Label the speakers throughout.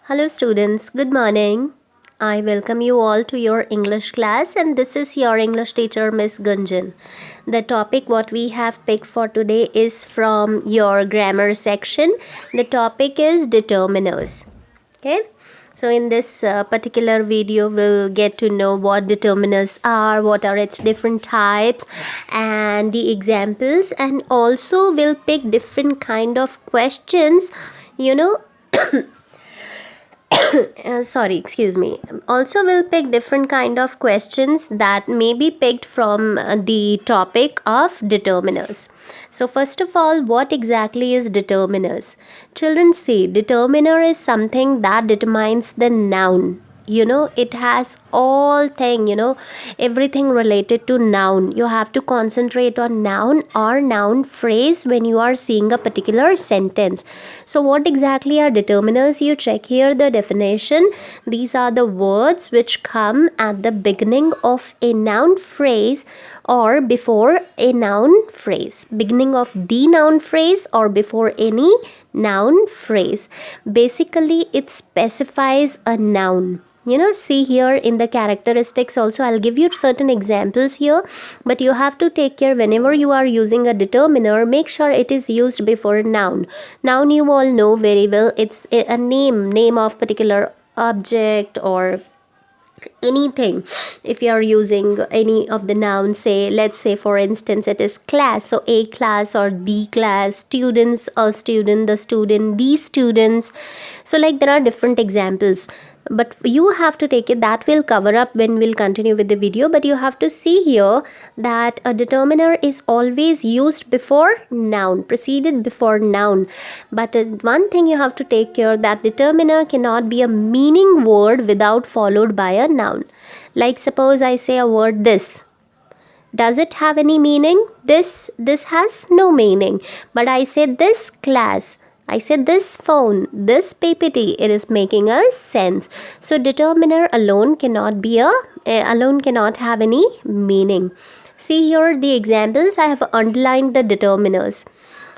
Speaker 1: Hello students, good morning. I welcome you all to your English class and this is your English teacher Miss Gunjan. The topic what we have picked for today is from your grammar section. The topic is determiners. Okay. So in this particular video we'll get to know what determiners are, what are its different types and the examples, and also we'll pick different kind of questions, you know sorry, excuse me. Also we'll pick different kind of questions that may be picked from the topic of determiners. So first of all, what exactly is determiners? Children, say determiner is something that determines the noun. It has all thing, everything related to noun. You have to concentrate on noun or noun phrase when you are seeing a particular sentence. So what exactly are determiners? You check here the definition. These are the words which come at the beginning of a noun phrase or before a noun phrase, beginning of the noun phrase or before any noun phrase. Basically it specifies a noun. See here in the characteristics also, I'll give you certain examples here, but you have to take care whenever you are using a determiner, make sure it is used before a noun. Noun you all know very well, it's a name of particular object or anything. If you are using any of the nouns, say let's say for instance it is class, so a class or the class, students, a student, the student, these students. So like there are different examples, but you have to take it, that will cover up when we'll continue with the video. But you have to see here that a determiner is always used before noun, preceded before noun. But one thing you have to take care, that determiner cannot be a meaning word without followed by a noun. Like suppose I say a word this, does it have any meaning? This has no meaning. But I say this class, I said this phone, this PPT, it is making a sense. So determiner alone cannot have any meaning. See here the examples, I have underlined the determiners.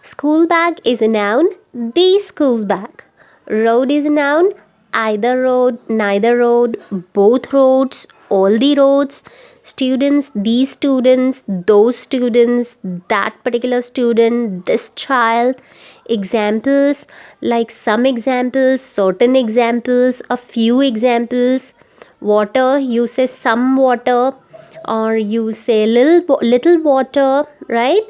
Speaker 1: School bag is a noun, the school bag. Road is a noun, either road, neither road, both roads, all the roads. Students, these students, those students, that particular student, this child. Examples, like some examples, certain examples, a few examples. Water, you say some water, or you say little water, right?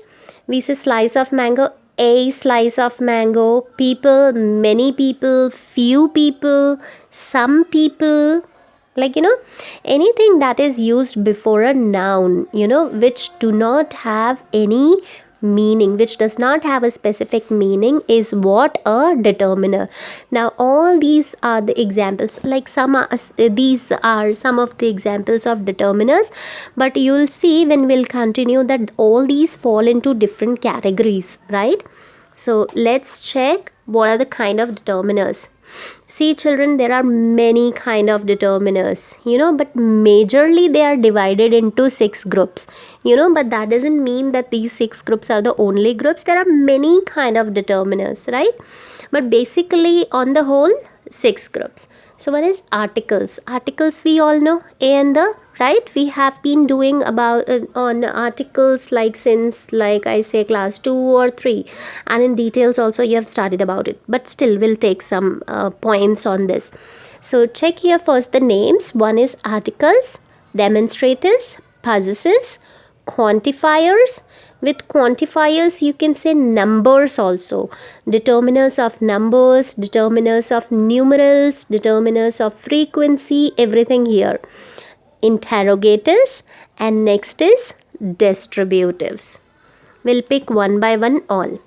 Speaker 1: We say slice of mango, a slice of mango. People, many people, few people, some people. Like anything that is used before a noun, which do not have any meaning, which does not have a specific meaning, is what a determiner. Now all these are the examples, like these are some of the examples of determiners, but you'll see when we'll continue that all these fall into different categories, right? So let's check what are the kind of determiners. See children, there are many kind of determiners, but majorly they are divided into 6 groups, but that doesn't mean that these 6 groups are the only groups. There are many kind of determiners, right? But basically on the whole 6 groups. So one is articles. Articles we all know, a and the, right? We have been doing about on articles like since, like I say, class 2 or 3, and in details also you have studied about it, but still we'll take some points on this. So check here first the names. One is articles, demonstratives, possessives, quantifiers. With quantifiers you can say numbers also, determiners of numbers, determiners of numerals, determiners of frequency, everything here. Interrogatives, and next is distributives. We'll pick one by one all.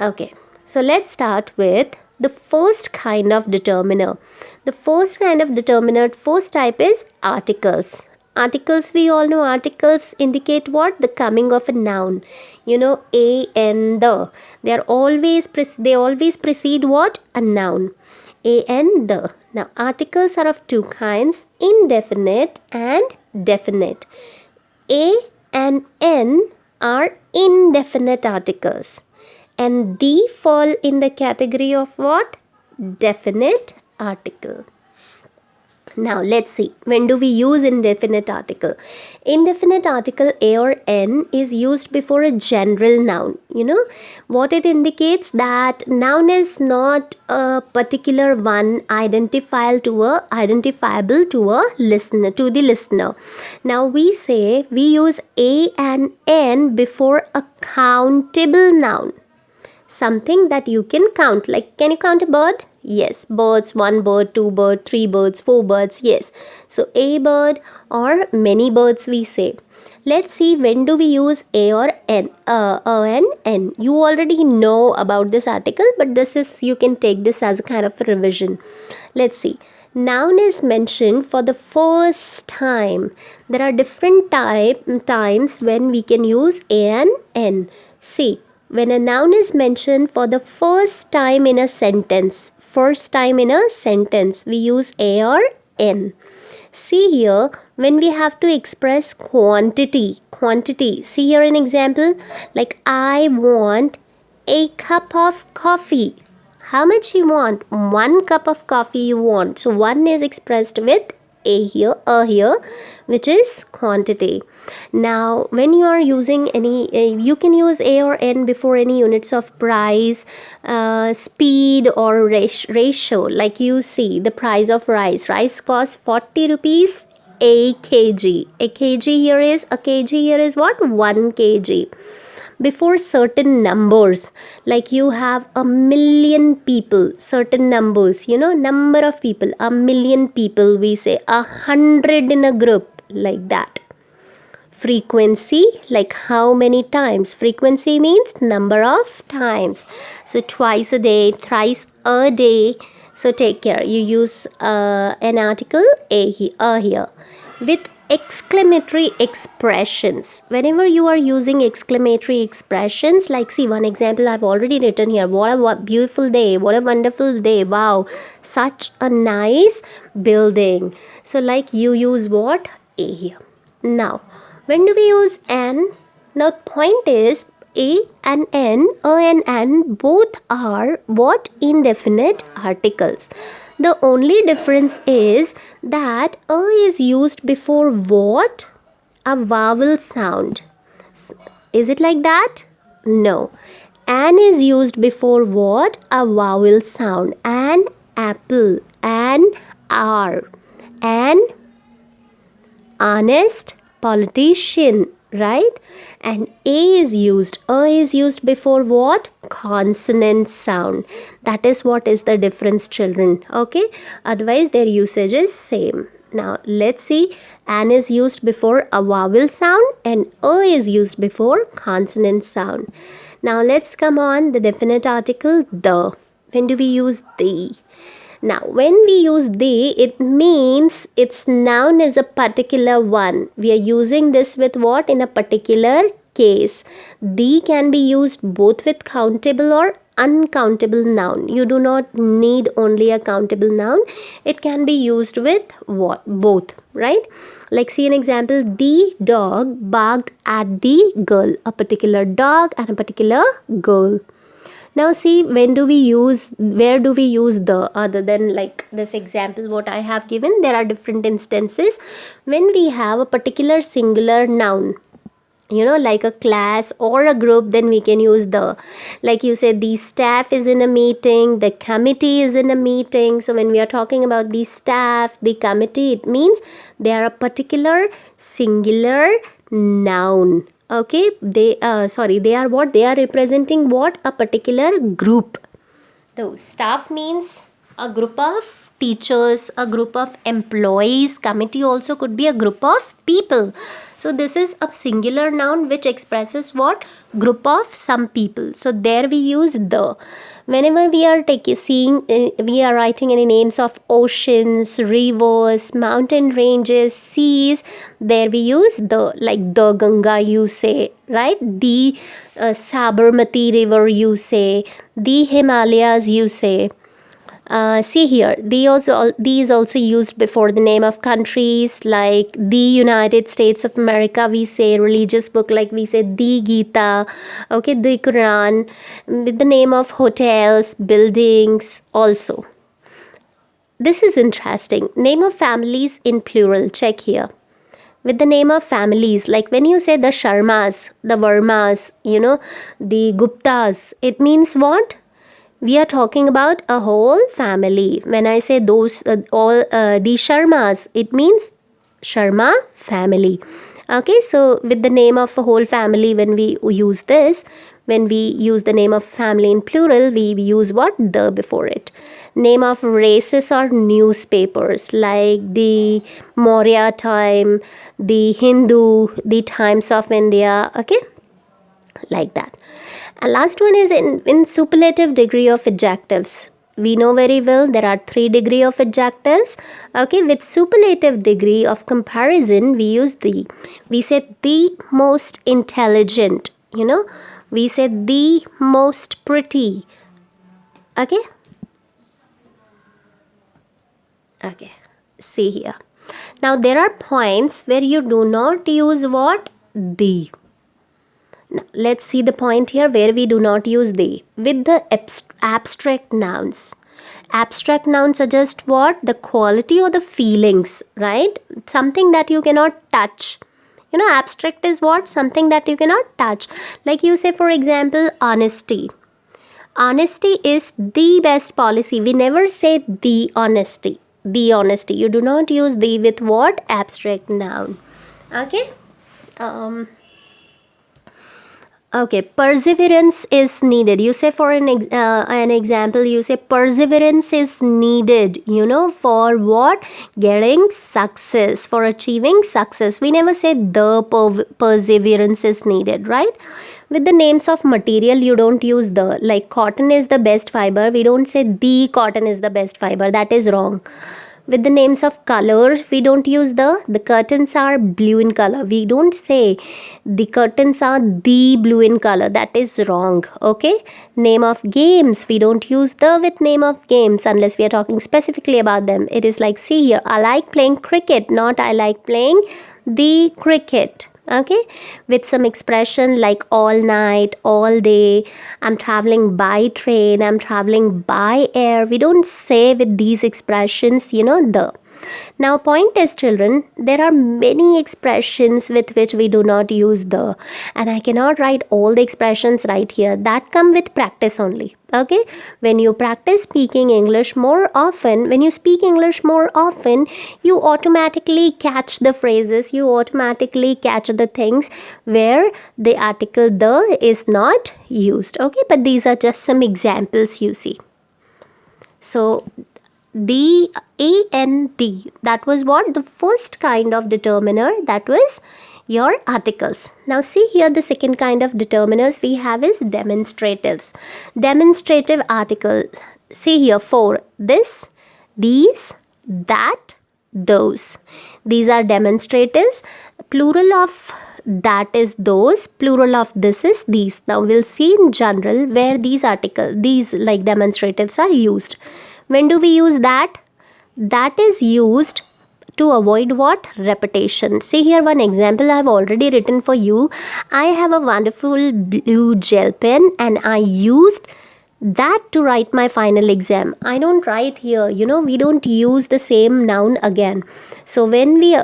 Speaker 1: Okay, so let's start with the first kind of determiner. The first kind of determiner, first type is articles. Articles, we all know articles indicate what? The coming of a noun. A and the. They always precede what? A noun. A and the. Now articles are of two kinds, indefinite and definite. A and N are indefinite articles, and the fall in the category of what? Definite article. Now let's see, when do we use indefinite article? Indefinite article a or n is used before a general noun. What it indicates, that noun is not a particular one identifiable to a listener, to the listener. Now we say we use a and n before a countable noun, something that you can count. Like, can you count a bird? Yes. Birds, one bird, two bird, three birds, four birds. Yes. So a bird or many birds we say. Let's see, when do we use a or n? And n. You already know about this article, but this is, you can take this as a kind of a revision. Let's see. Noun is mentioned for the first time. There are different times when we can use a and n. See, when a noun is mentioned for the first time in a sentence, we use a or n. See here, when we have to express quantity. See here an example, like I want a cup of coffee. How much you want? 1 cup of coffee you want. So 1 is expressed with a here, which is quantity. Now when you are using any, you can use a or n before any units of price, speed or ratio. Like you see the price of rice costs 40 rupees a kg. A kg here is what? 1 kg. Before certain numbers, like you have a million people, certain numbers, number of people, a million people, we say 100 in a group, like that. Frequency, like how many times. Frequency means number of times. So twice a day, thrice a day. So take care, you use an article a here with exclamatory expressions. Whenever you are using exclamatory expressions, like see one example I've already written here. What a beautiful day, what a wonderful day, wow, such a nice building. So like you use what? A here. Now when do we use an? Now point is, a and n, a and n, both are what? Indefinite articles. The only difference is that a is used before what? A vowel sound. Is it like that? No. An is used before what? A vowel sound. An apple, an hour, an honest politician, right? And a is used before what? Consonant sound. That is what is the difference, children. Okay, otherwise their usage is same. Now let's see, an is used before a vowel sound and a is used before consonant sound. Now let's come on the definite article the. When do we use the? Now, when we use the, it means its noun is a particular one. We are using this with what? In a particular case. The can be used both with countable or uncountable noun. You do not need only a countable noun. It can be used with what? Both, right? Like see an example, the dog barked at the girl. A particular dog and a particular girl. Now see, where do we use the, other than like this example what I have given? There are different instances when we have a particular singular noun, like a class or a group, then we can use the. Like you said, the staff is in a meeting, the committee is in a meeting. So when we are talking about the staff, the committee, it means they are a particular singular noun. Okay, they are what? They are representing what? A particular group. So staff means a group of teachers, a group of employees. Committee also could be a group of people. So this is a singular noun which expresses what? Group of some people. So there we use the. Whenever we are we are writing any names of oceans, rivers, mountain ranges, seas, there we use the. Like the Ganga you say, right? The Sabarmati river you say, the Himalayas you say. See here, these also used before the name of countries, like the United States of America, we say. Religious book, like we say the Gita, okay, the Quran, with the name of hotels, buildings also. this is interesting. Name of families in plural. Check here. With the name of families, like when you say the Sharmas, the Vermas, the Guptas, it means what? We are talking about a whole family. When I say those, all the Sharmas, it means Sharma family. Okay, so with the name of a whole family, when we use this, when we use the name of family in plural, we use what? The before it. Name of races or newspapers, like the Maurya time, the Hindu, the Times of India. Okay, like that. And last one is in superlative degree of adjectives. We know very well there are 3 degree of adjectives. Okay, with superlative degree of comparison, we use the. We say the most intelligent, we say the most pretty. Okay. Okay, see here. Now there are points where you do not use what? The. Now, let's see the point here where we do not use they. With the abstract nouns. Abstract nouns suggest what? The quality or the feelings, right? Something that you cannot touch. Abstract is what? Something that you cannot touch. Like you say, for example, honesty. Honesty is the best policy. We never say the honesty. The honesty. You do not use the with what? Abstract noun. Okay. Okay, perseverance is needed. You say for an example, you say perseverance is needed, for what? Getting success, for achieving success. We never say the perseverance is needed, right? With the names of material, you don't use the. Like cotton is the best fiber. We don't say the cotton is the best fiber. That is wrong. With the names of color, we don't use the curtains are blue in color. We don't say the curtains are the blue in color. That is wrong. Okay. Name of games, we don't use the with name of games unless we are talking specifically about them. It is like, see here, I like playing cricket, not I like playing the cricket. Okay, with some expression like all night, all day, I'm traveling by train, I'm traveling by air. We don't say with these expressions, the. Now point is, children, there are many expressions with which we do not use the, and I cannot write all the expressions right here. That come with practice only. Okay, when you practice speaking English more often, when you speak English more often, you automatically catch the phrases, you automatically catch the things where the article the is not used. Okay, but these are just some examples you see. So the and that was what? The first kind of determiner, that was your articles. Now see here, the second kind of determiners we have is demonstratives. Demonstrative article, see here, for this, these, that, those. These are demonstratives. Plural of that is those, plural of this is these. Now we'll see in general where these like demonstratives are used. When do we use that? That is used to avoid what? Repetition. See here one example I have already written for you. I have a wonderful blue gel pen and I used that to write my final exam. I don't write here, we don't use the same noun again. So when we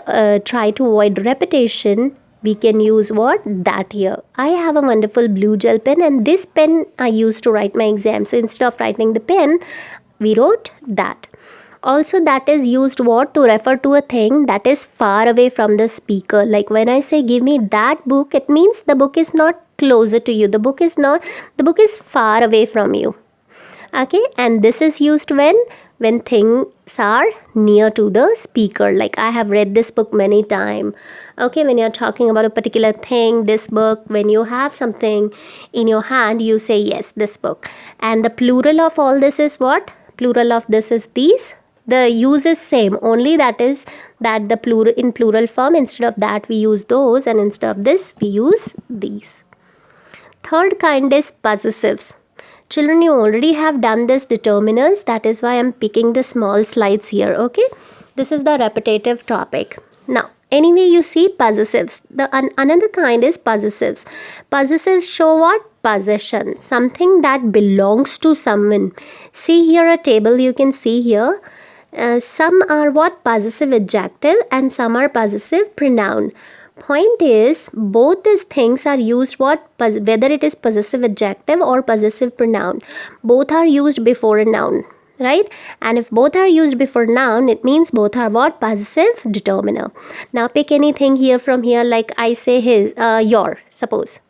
Speaker 1: try to avoid repetition, we can use what? That here. I have a wonderful blue gel pen and this pen I used to write my exam. So instead of writing the pen, we wrote that. Also, that is used what? To refer to a thing that is far away from the speaker. Like when I say give me that book, it means the book is not closer to you. The book is far away from you. Okay, and this is used when things are near to the speaker. Like I have read this book many times. Okay, when you're talking about a particular thing, this book, when you have something in your hand, you say yes, this book. And the plural of all this is what? Plural of this is these. The use is same, only that is that the plural in plural form, instead of that we use those and instead of this we use these. Third kind is possessives. Children, you already have done this determiners, that is why I'm picking the small slides here. Okay, this is the repetitive topic. Now anyway, you see possessives. Another kind is possessives. Possessives show what? Possession, something that belongs to someone. See here a table, you can see here. Some are what? Possessive adjective and some are possessive pronoun. Point is, both these things are used what? Whether it is possessive adjective or possessive pronoun, both are used before a noun, right? And if both are used before noun, it means both are what? Possessive determiner. Now pick anything here from here, like I say his, your, suppose.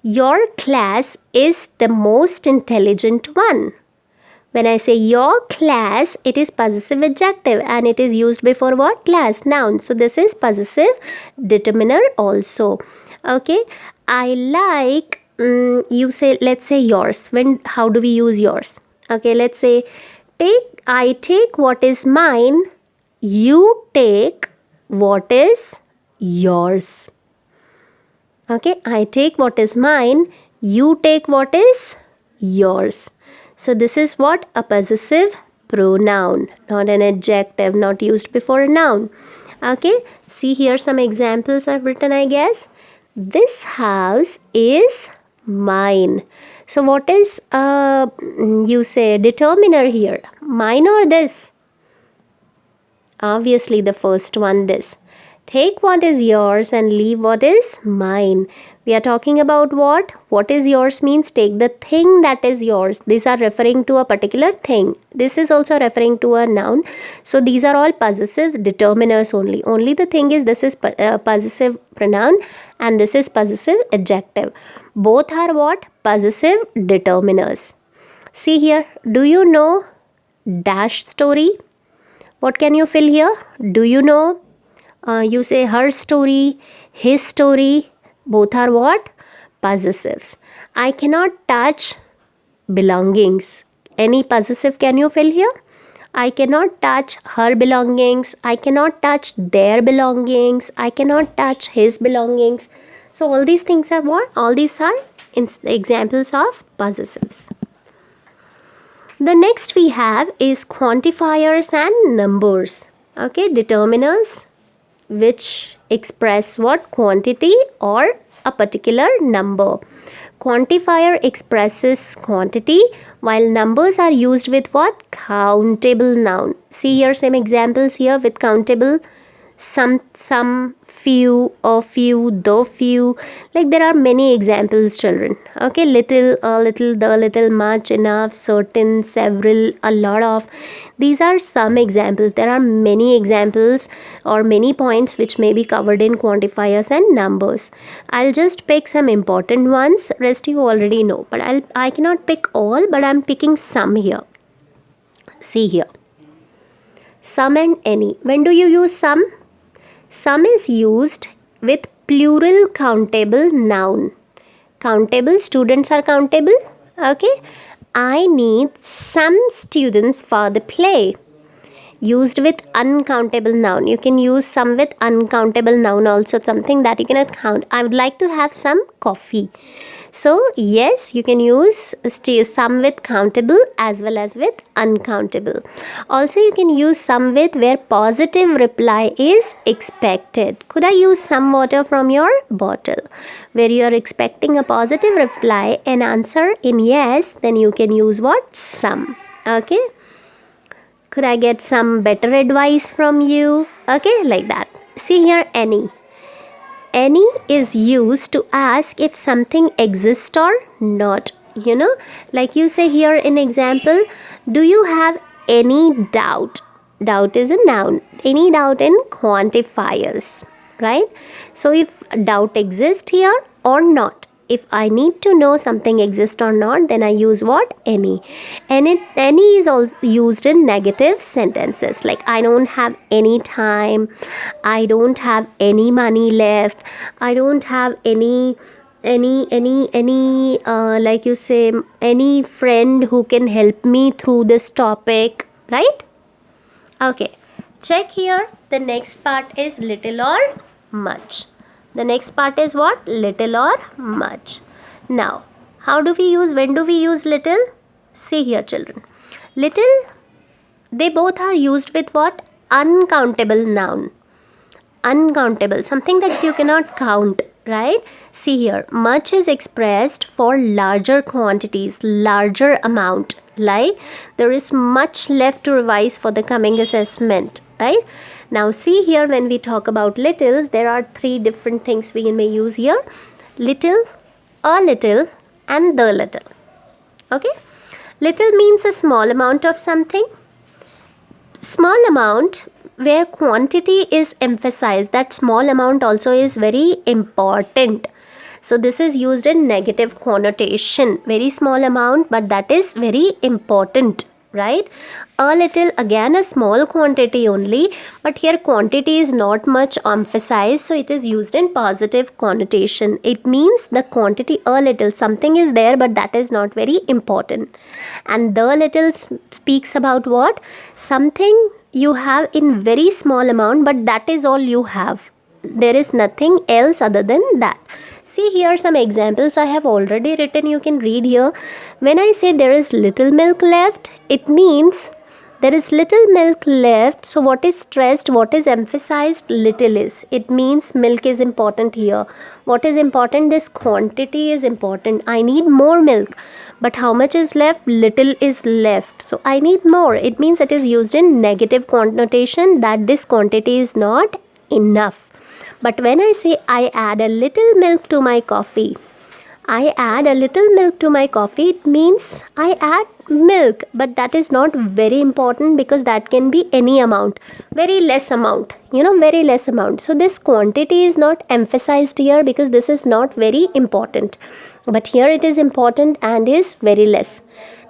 Speaker 1: Your class is the most intelligent one. When I say your class, it is possessive adjective and it is used before what? Class, noun. So this is possessive determiner also. Okay. I like, you say, let's say yours. When, how do we use yours? Okay, let's say, I take what is mine, you take what is yours. Okay, I take what is mine, you take what is yours. So this is what? A possessive pronoun, not an adjective, not used before a noun. Okay, see here some examples I've written, I guess. This house is mine. So what is, you say, determiner here? Mine or this? Obviously the first one, this. Take what is yours and leave what is mine. We are talking about what? What is yours means take the thing that is yours. These are referring to a particular thing. This is also referring to a noun. So these are all possessive determiners only. Only the thing is this is possessive pronoun and this is possessive adjective. Both are what? Possessive determiners. See here. Do you know dash story? What can you fill here? Do you know? You say her story, his story. Both are what? Possessives. I cannot touch belongings. Any possessive can you fill here? I cannot touch her belongings. I cannot touch their belongings. I cannot touch his belongings. So all these things are what? All these are examples of possessives. The next we have is quantifiers and numbers. Okay, determiners which express what? Quantity or a particular number. Quantifier expresses quantity while numbers are used with what? Countable noun. See here some examples here with countable. Some, few, a few, the few. Like there are many examples, children. Okay, little, a little, the little, much, enough, certain, several, a lot of. These are some examples. There are many examples or many points which may be covered in quantifiers and numbers. I'll just pick some important ones. Rest you already know. But I cannot pick all, but I'm picking some here. See here. Some and any. When do you use some? Some is used with plural countable noun. Countable, students are countable. Okay. I need some students for the play. Used with uncountable noun. You can use some with uncountable noun also, something that you cannot count. I would like to have some coffee. So yes, you can use some with countable as well as with uncountable. Also you can use some with where positive reply is expected. Could I use some water from your bottle? Where you are expecting a positive reply and answer in yes, then you can use what? Some. Okay. Could I get some better advice from you? Okay, like that. See here, any. Any is used to ask if something exists or not. You know, like you say here in example, do you have any doubt? Doubt is a noun. Any doubt in quantifiers, right? So if doubt exists here or not. If I need to know something exists or not, then I use what? Any. And any is also used in negative sentences. Like I don't have any time. I don't have any money left. I don't have any like you say, any friend who can help me through this topic, right? Okay. Check here. The next part is little or much. The next part is what? Little or much. Now, how do we use, when do we use little? See here, children. Little, they both are used with what? Uncountable noun. Uncountable, something that you cannot count, right? See here, much is expressed for larger quantities, larger amount. Like there is much left to revise for the coming assessment, right? Now see here, when we talk about little, there are three different things we may use here: little, a little, and the little. Okay, little means a small amount of something. Small amount where quantity is emphasized. That small amount also is very important. So this is used in negative connotation. Very small amount, but that is very important, right? A little, again a small quantity only, but here quantity is not much emphasized, so it is used in positive connotation. It means the quantity, a little, something is there, but that is not very important. And the little speaks about what? Something you have in very small amount, but that is all you have. There is nothing else other than that. See here some examples I have already written, you can read here. When I say there is little milk left, it means there is little milk left. So what is stressed, what is emphasized? Little is. It means milk is important here. What is important? This quantity is important. I need more milk. But how much is left? Little is left. So I need more. It means it is used in negative connotation, that this quantity is not enough. But when I say I add a little milk to my coffee, I add a little milk to my coffee, it means I add milk, but that is not very important, because that can be any amount, very less amount, very less amount. So this quantity is not emphasized here because this is not very important, but here it is important and is very less.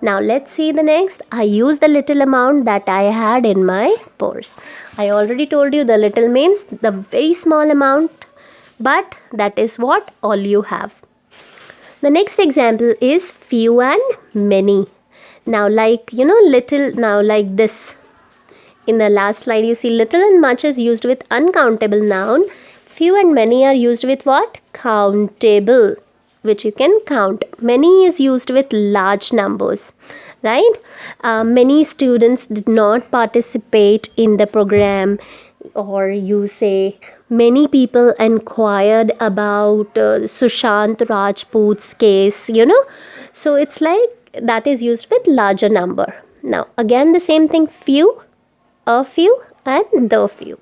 Speaker 1: Now let's see the next. I use the little amount that I had in my purse. I already told you the little means the very small amount, but that is what all you have. The next example is few and many. Now like little, now like this. In the last slide you see little and much is used with uncountable noun. Few and many are used with what? Countable, which you can count. Many is used with large numbers, right? Many students did not participate in the program, or you say many people inquired about Sushant Rajput's case, so it's like that is used with larger number. Now again the same thing, few, a few, and the few.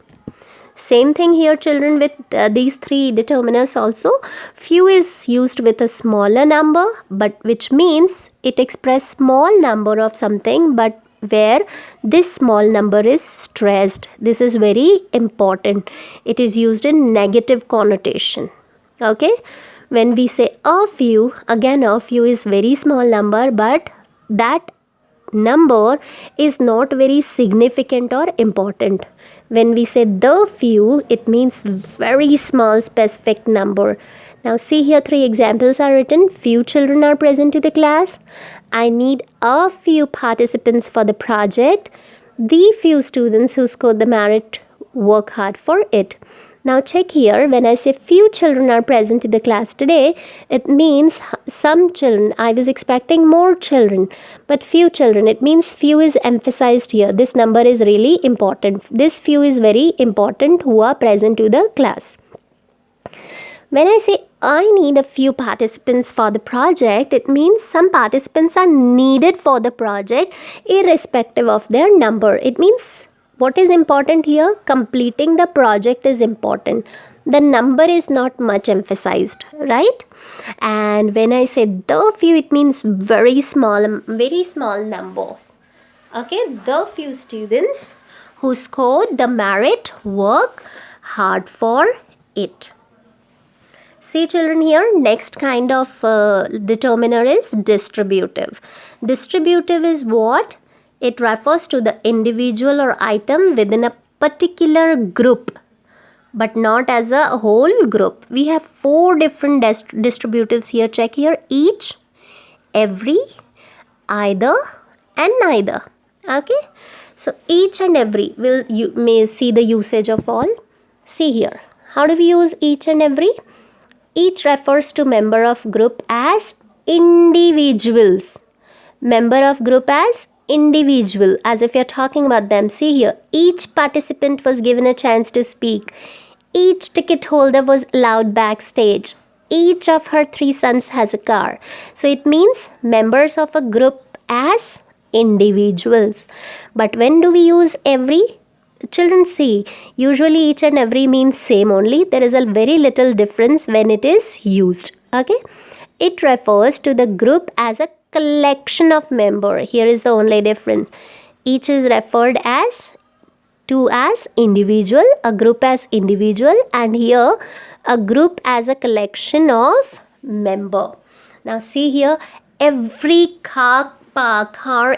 Speaker 1: Same thing here children with these three determiners also. Few is used with a smaller number, but which means it expresses small number of something, but where this small number is stressed. This is very important. It is used in negative connotation. Okay, when we say a few, again a few is very small number, but that number is not very significant or important. When we say the few, it means very small specific number. Now see here three examples are written. Few children are present to the class. I need a few participants for the project. The few students who scored the merit work hard for it. Now check here, when I say few children are present to the class today, it means some children. I was expecting more children, but few children. It means few is emphasized here. This number is really important. This few is very important who are present to the class. When I say I need a few participants for the project, it means some participants are needed for the project irrespective of their number. It means what is important here? Completing the project is important. The number is not much emphasized, right? And when I say the few, it means very small numbers. Okay, the few students who scored the merit work hard for it. See children here, next kind of determiner is distributive. Distributive is what? It refers to the individual or item within a particular group, but not as a whole group. We have four different distributives here. Check here: each, every, either, and neither. Okay, so each and every, you may see the usage of all. See here, how do we use each and every? Each refers to member of group as individuals. Member of group as individual, as if you're talking about them. See here, each participant was given a chance to speak. Each ticket holder was allowed backstage. Each of her 3 sons has a car. So it means members of a group as individuals. But when do we use every? Children, see, usually each and every means same only. There is a very little difference when it is used. Okay, it refers to the group as a collection of member. Here is the only difference. Each is referred as individual, a group as individual, and here a group as a collection of member. Now see here, every car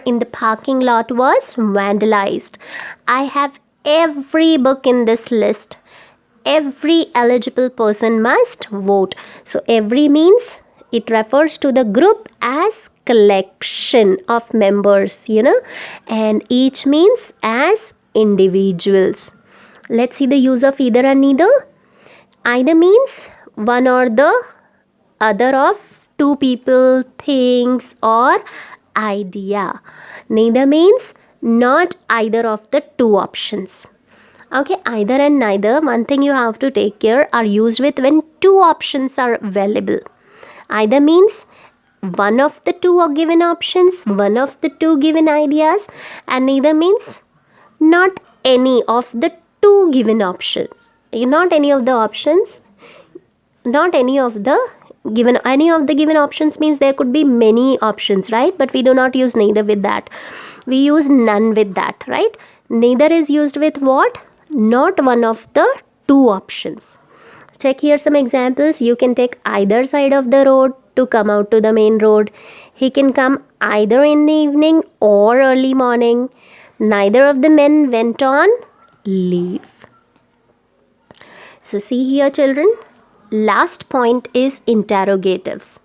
Speaker 1: in the parking lot was vandalized. I have every book in this list. Every eligible person must vote. So every means it refers to the group as collection of members, and each means as individuals. Let's see the use of either and neither. Either means one or the other of two people, things, or idea. Neither means not either of the two options. Okay, either and neither, one thing you have to take care, are used with when two options are available. Either means one of the two given options, one of the two given ideas, and neither means not any of the two given options. Not any of the options, not any of the given options means there could be many options, right? But we do not use neither with that. We use none with that, right? Neither is used with what? Not one of the two options. Check here some examples. You can take either side of the road to come out to the main road. He can come either in the evening or early morning. Neither of the men went on leave. So see here, children, last point is interrogatives.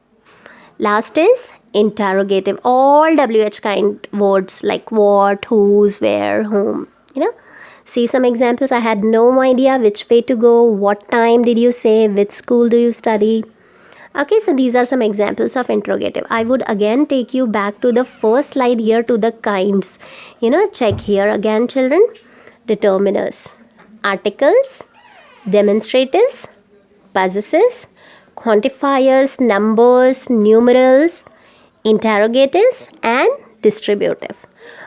Speaker 1: Last is interrogative. All WH kind words like what, whose, where, whom. See some examples. I had no idea which way to go. What time did you say? Which school do you study? Okay, so these are some examples of interrogative. I would again take you back to the first slide here to the kinds. Check here again, children. Determiners, articles, demonstratives, possessives, quantifiers, numbers, numerals, interrogatives, and distributive.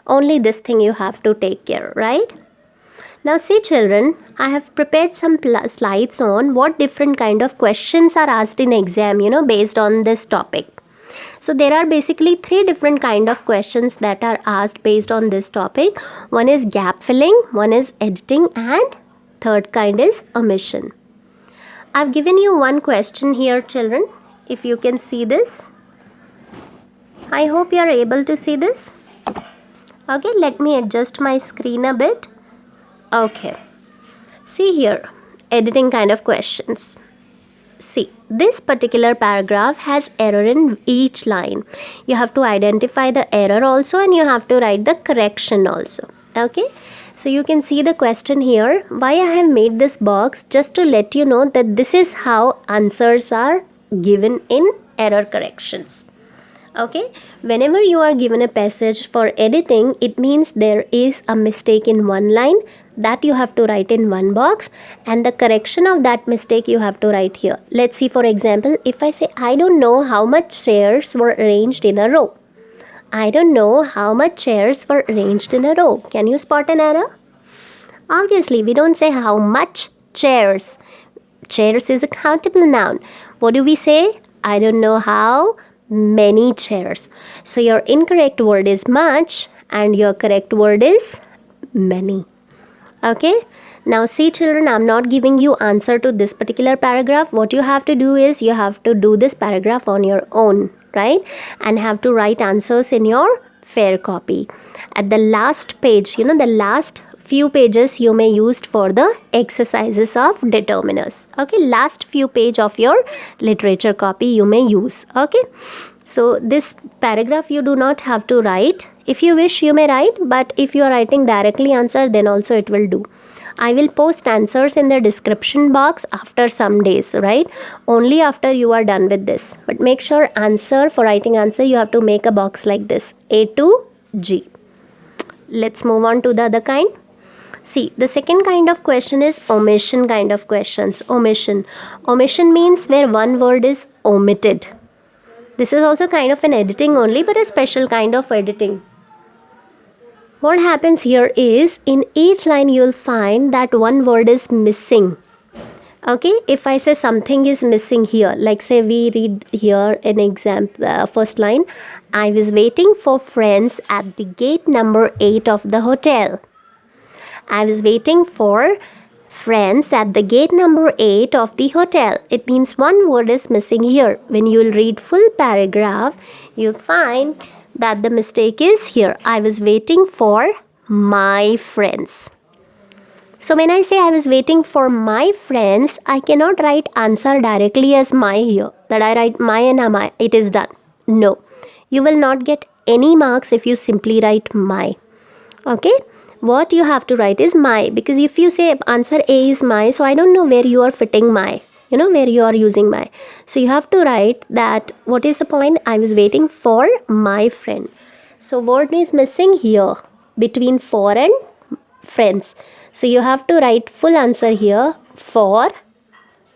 Speaker 1: Only this thing you have to take care, right? Now see, children, I have prepared some slides on what different kind of questions are asked in exam, based on this topic. So there are basically three different kind of questions that are asked based on this topic. One is gap filling, one is editing, and third kind is omission. I've given you one question here, children. If you can see this. I hope you are able to see this. Okay, let me adjust my screen a bit. Okay, see here, editing kind of questions. See, this particular paragraph has error in each line. You have to identify the error also, and you have to write the correction also. Okay, so you can see the question here. Why I have made this box? Just to let you know that this is how answers are given in error corrections. Okay, whenever you are given a passage for editing, it means there is a mistake in one line that you have to write in one box, and the correction of that mistake you have to write here. Let's see, for example, if I say I don't know how much chairs were arranged in a row. I don't know how much chairs were arranged in a row. Can you spot an error? Obviously, we don't say how much chairs. Chairs is a countable noun. What do we say? I don't know how many chairs. So your incorrect word is much and your correct word is many. Okay, now see, children, I'm not giving you answer to this particular paragraph. What you have to do is you have to do this paragraph on your own, right? And have to write answers in your fair copy. At the last page, the last few pages you may use for the exercises of determiners. Okay, last few page of your literature copy you may use. Okay, so this paragraph you do not have to write. If you wish, you may write, but if you are writing directly answer, then also it will do. I will post answers in the description box after some days, right? Only after you are done with this. But make sure for writing answer, you have to make a box like this, A to G. Let's move on to the other kind. See, the second kind of question is omission kind of questions. Omission. Omission means where one word is omitted. This is also kind of an editing only, but a special kind of editing. What happens here is, in each line you'll find that one word is missing. Okay, if I say something is missing here, like say we read here an example, first line, I was waiting for friends at the gate number 8 of the hotel. I was waiting for friends at the gate number 8 of the hotel. It means one word is missing here. When you will read full paragraph, you'll find that the mistake is here. I was waiting for my friends. So when I say I was waiting for my friends, I cannot write answer directly as my here. That I write my and my, it is done. No. You will not get any marks if you simply write my. Okay. What you have to write is my, because if you say answer A is my, so I don't know where you are fitting my, where you are using my. So you have to write that what is the point? I was waiting for my friend. So word is missing here between for and friends. So you have to write full answer here, for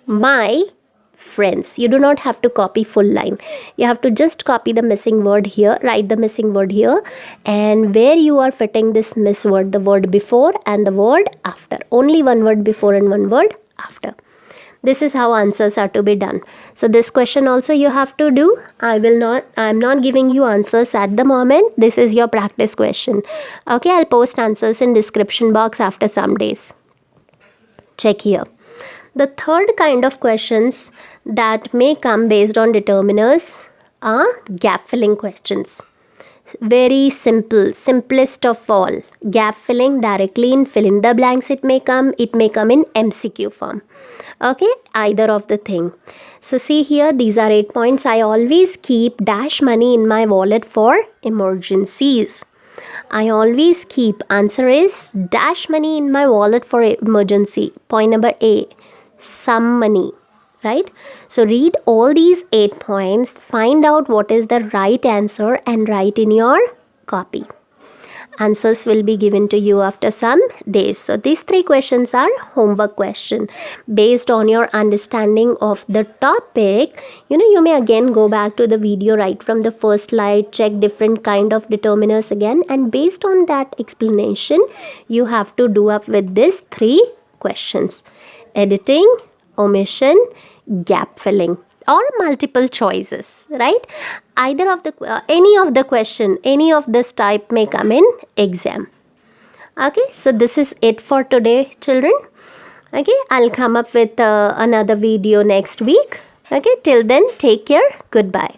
Speaker 1: my friends. You do not have to copy full line. You have to just copy the missing word here, write the missing word here, and where you are fitting this miss word, the word before and the word after. Only one word before and one word after. This is how answers are to be done. So this question also you have to do. I'm not giving you answers at the moment. This is your practice question. Okay, I'll post answers in description box after some days. Check here. The third kind of questions that may come based on determiners are gap filling questions. Very simple, simplest of all. Gap filling directly in fill in the blanks it may come in MCQ form. Okay, either of the thing. So see here, these are 8 points. I always keep dash money in my wallet for emergencies. I always keep, answer is dash money in my wallet for emergency. Point number A, some money, right? So read all these 8 points, find out what is the right answer and write in your copy. Answers will be given to you after some days. So these 3 questions are homework question. Based on your understanding of the topic, you may again go back to the video right from the first slide, check different kind of determiners again, and based on that explanation, you have to do up with these 3 questions. Editing, omission, gap filling, or multiple choices, right? Either of the any of the question, any of this type may come in exam. Okay, so this is it for today, children. Okay, I'll come up with another video next week. Okay, till then, take care. Goodbye.